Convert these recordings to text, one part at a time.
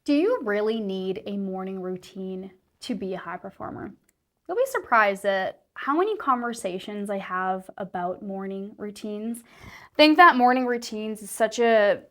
Do you really need a morning routine to be a high performer? You'll be surprised at how many conversations I have about morning routines. I think that morning routines is such a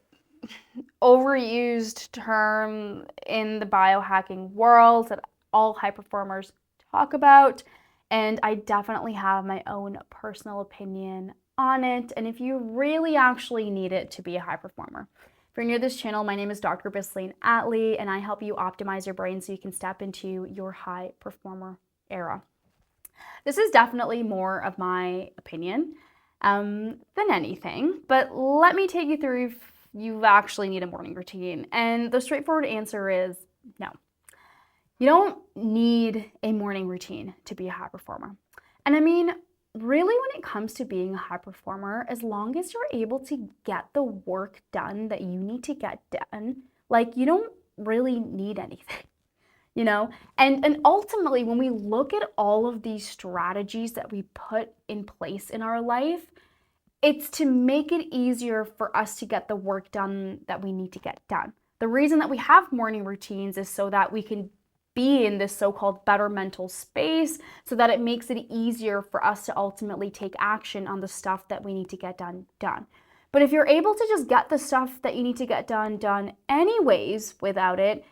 overused term in the biohacking world that all high performers talk about, and I definitely have my own personal opinion on it and if you really actually need it to be a high performer. If you're new to this channel, my name is Dr. Bisleen Atley, and I help you optimize your brain so you can step into your high performer era. This is definitely more of my opinion than anything, but let me take you through if you actually need a morning routine. And the straightforward answer is no. You don't need a morning routine to be a high performer. And I mean, really, when it comes to being a high performer, as long as you're able to get the work done that you need to get done, like you don't really need anything, you know? And ultimately, when we look at all of these strategies that we put in place in our life, it's to make it easier for us to get the work done that we need to get done. The reason that we have morning routines is so that we can be in this so-called better mental space, so that it makes it easier for us to ultimately take action on the stuff that we need to get done. But if you're able to just get the stuff that you need to get done anyways without it,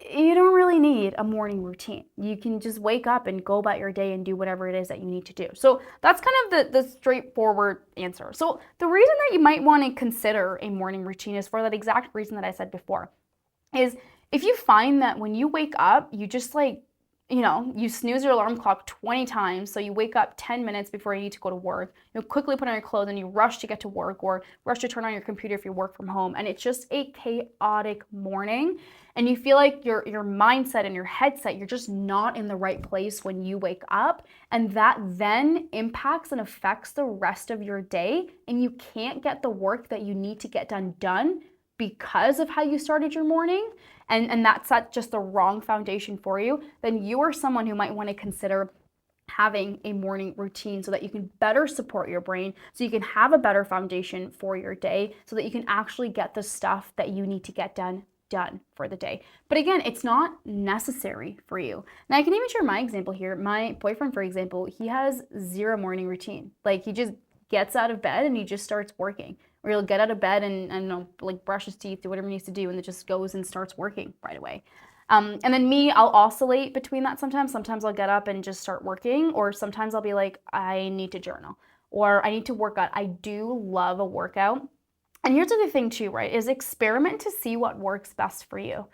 you don't really need a morning routine. You can just wake up and go about your day and do whatever it is that you need to do. So that's kind of the straightforward answer. So the reason that you might want to consider a morning routine is for that exact reason that I said before, is if you find that when you wake up, you just you snooze your alarm clock 20 times, so you wake up 10 minutes before you need to go to work, you quickly put on your clothes and you rush to get to work or rush to turn on your computer if you work from home, and it's just a chaotic morning, and you feel like your mindset and your headset, you're just not in the right place when you wake up, and that then impacts and affects the rest of your day, and you can't get the work that you need to get done because of how you started your morning, and that set just the wrong foundation for you, then you are someone who might want to consider having a morning routine so that you can better support your brain, so you can have a better foundation for your day, so that you can actually get the stuff that you need to get done for the day. But again, it's not necessary for you. Now, I can even share my example here. My boyfriend, for example, he has zero morning routine. Like, he just gets out of bed and he just starts working. Or he'll get out of bed and I don't know, like brush his teeth, do whatever he needs to do, and it just goes and starts working right away. And then me, I'll oscillate between that sometimes. Sometimes I'll get up and just start working, or sometimes I'll be like, I need to journal, or I need to work out. I do love a workout. And here's the other thing too, right, is experiment to see what works best for you.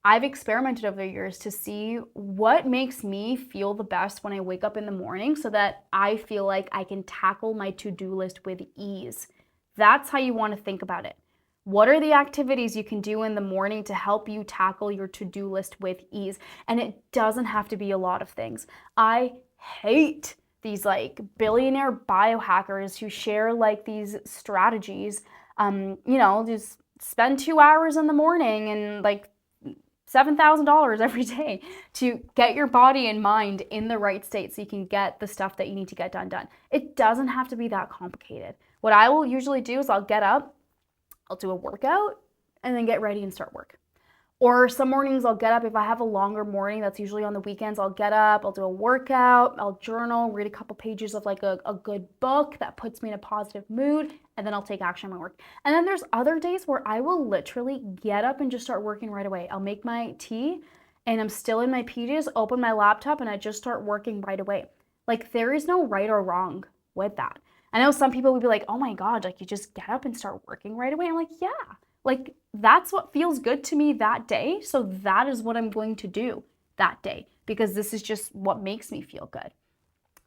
I've experimented over the years to see what makes me feel the best when I wake up in the morning so that I feel like I can tackle my to-do list with ease. That's how you want to think about it. What are the activities you can do in the morning to help you tackle your to-do list with ease? And it doesn't have to be a lot of things. I hate these like billionaire biohackers who share like these strategies. Just spend 2 hours in the morning and like $7,000 every day to get your body and mind in the right state so you can get the stuff that you need to get done. It doesn't have to be that complicated. What I will usually do is I'll get up, I'll do a workout, and then get ready and start work. Or some mornings I'll get up, if I have a longer morning, that's usually on the weekends, I'll get up, I'll do a workout, I'll journal, read a couple pages of like a good book that puts me in a positive mood, and then I'll take action on my work. And then there's other days where I will literally get up and just start working right away. I'll make my tea, and I'm still in my PJs, open my laptop, and I just start working right away. Like, there is no right or wrong with that. I know some people would be like, oh my God, like you just get up and start working right away. I'm like, yeah, like that's what feels good to me that day. So that is what I'm going to do that day because this is just what makes me feel good.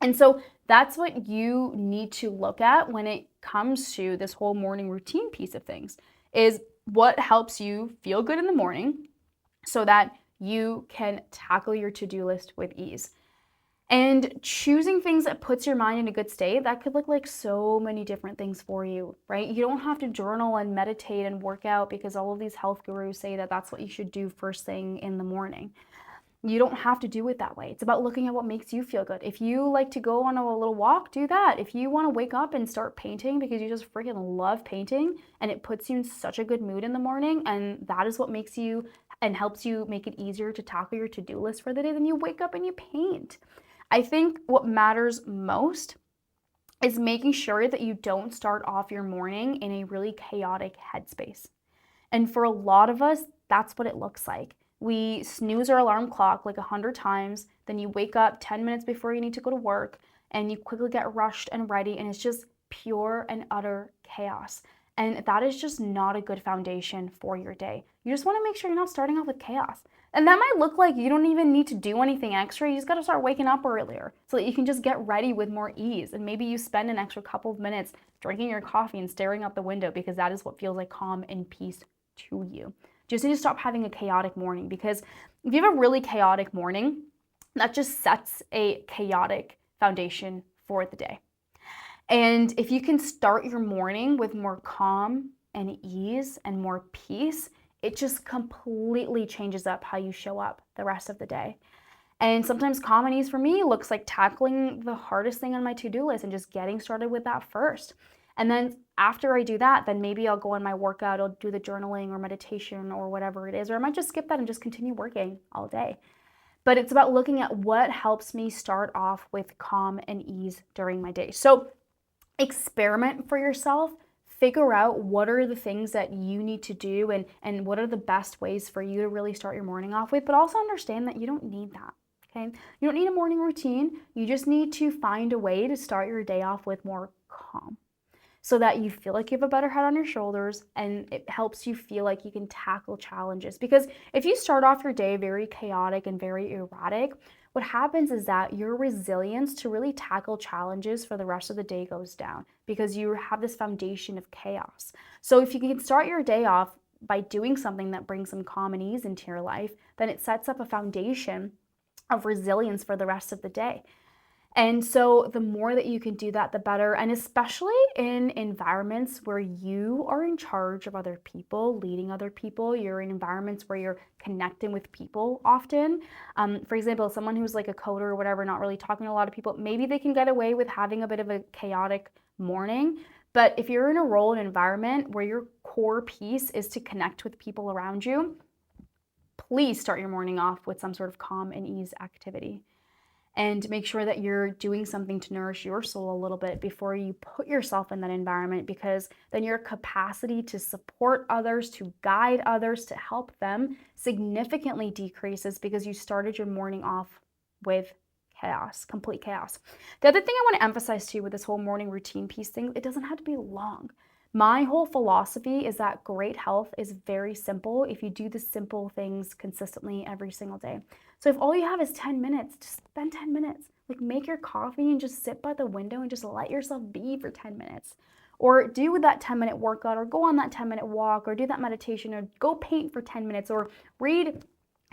And so that's what you need to look at when it comes to this whole morning routine piece of things, is what helps you feel good in the morning so that you can tackle your to-do list with ease. And choosing things that puts your mind in a good state, that could look like so many different things for you, right? You don't have to journal and meditate and work out because all of these health gurus say that that's what you should do first thing in the morning. You don't have to do it that way. It's about looking at what makes you feel good. If you like to go on a little walk, do that. If you want to wake up and start painting because you just freaking love painting and it puts you in such a good mood in the morning and that is what makes you and helps you make it easier to tackle your to-do list for the day, then you wake up and you paint. I think what matters most is making sure that you don't start off your morning in a really chaotic headspace. And for a lot of us, that's what it looks like. We snooze our alarm clock like 100 times, then you wake up 10 minutes before you need to go to work, and you quickly get rushed and ready, and it's just pure and utter chaos. And that is just not a good foundation for your day. You just want to make sure you're not starting off with chaos. And that might look like you don't even need to do anything extra. You just got to start waking up earlier so that you can just get ready with more ease. And maybe you spend an extra couple of minutes drinking your coffee and staring out the window because that is what feels like calm and peace to you. Just need to stop having a chaotic morning, because if you have a really chaotic morning, that just sets a chaotic foundation for the day. And if you can start your morning with more calm and ease and more peace, it just completely changes up how you show up the rest of the day. And sometimes calm and ease for me looks like tackling the hardest thing on my to-do list and just getting started with that first. And then after I do that, then maybe I'll go on my workout, I'll do the journaling or meditation or whatever it is, or I might just skip that and just continue working all day. But it's about looking at what helps me start off with calm and ease during my day. So experiment for yourself. Figure out what are the things that you need to do, and what are the best ways for you to really start your morning off with, but also understand that you don't need that, okay? You don't need a morning routine. You just need to find a way to start your day off with more calm so that you feel like you have a better head on your shoulders, and it helps you feel like you can tackle challenges. Because if you start off your day very chaotic and very erratic, what happens is that your resilience to really tackle challenges for the rest of the day goes down because you have this foundation of chaos. So if you can start your day off by doing something that brings some calm and ease into your life, then it sets up a foundation of resilience for the rest of the day. And so the more that you can do that, the better. And especially in environments where you are in charge of other people, leading other people, you're in environments where you're connecting with people often. For example, someone who's like a coder or whatever, not really talking to a lot of people, maybe they can get away with having a bit of a chaotic morning. But if you're in a role and environment where your core piece is to connect with people around you, please start your morning off with some sort of calm and ease activity. And make sure that you're doing something to nourish your soul a little bit before you put yourself in that environment, because then your capacity to support others, to guide others, to help them significantly decreases because you started your morning off with chaos, complete chaos. The other thing I want to emphasize too with this whole morning routine piece thing, it doesn't have to be long. My whole philosophy is that great health is very simple if you do the simple things consistently every single day. So if all you have is 10 minutes, just spend 10 minutes. Like make your coffee and just sit by the window and just let yourself be for 10 minutes. Or do that 10-minute workout, or go on that 10-minute walk, or do that meditation, or go paint for 10 minutes, or read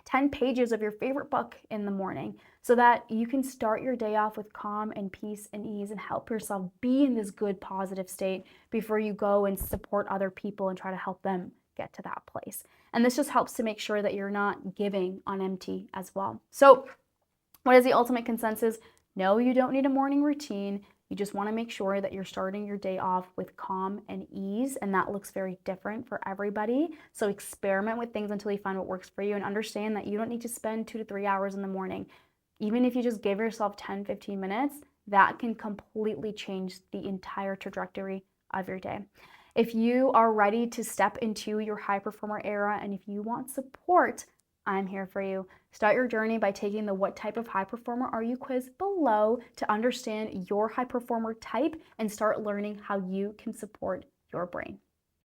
10 pages of your favorite book in the morning so that you can start your day off with calm and peace and ease and help yourself be in this good, positive state before you go and support other people and try to help them get to that place. And this just helps to make sure that you're not giving on empty as well. So what is the ultimate consensus? No, you don't need a morning routine. You just want to make sure that you're starting your day off with calm and ease, and that looks very different for everybody. So experiment with things until you find what works for you, and understand that you don't need to spend 2 to 3 hours in the morning. Even if you just give yourself 10, 15 minutes, that can completely change the entire trajectory of your day. If you are ready to step into your high performer era, and if you want support, I'm here for you. Start your journey by taking the What Type of High Performer Are You quiz below to understand your high performer type and start learning how you can support your brain.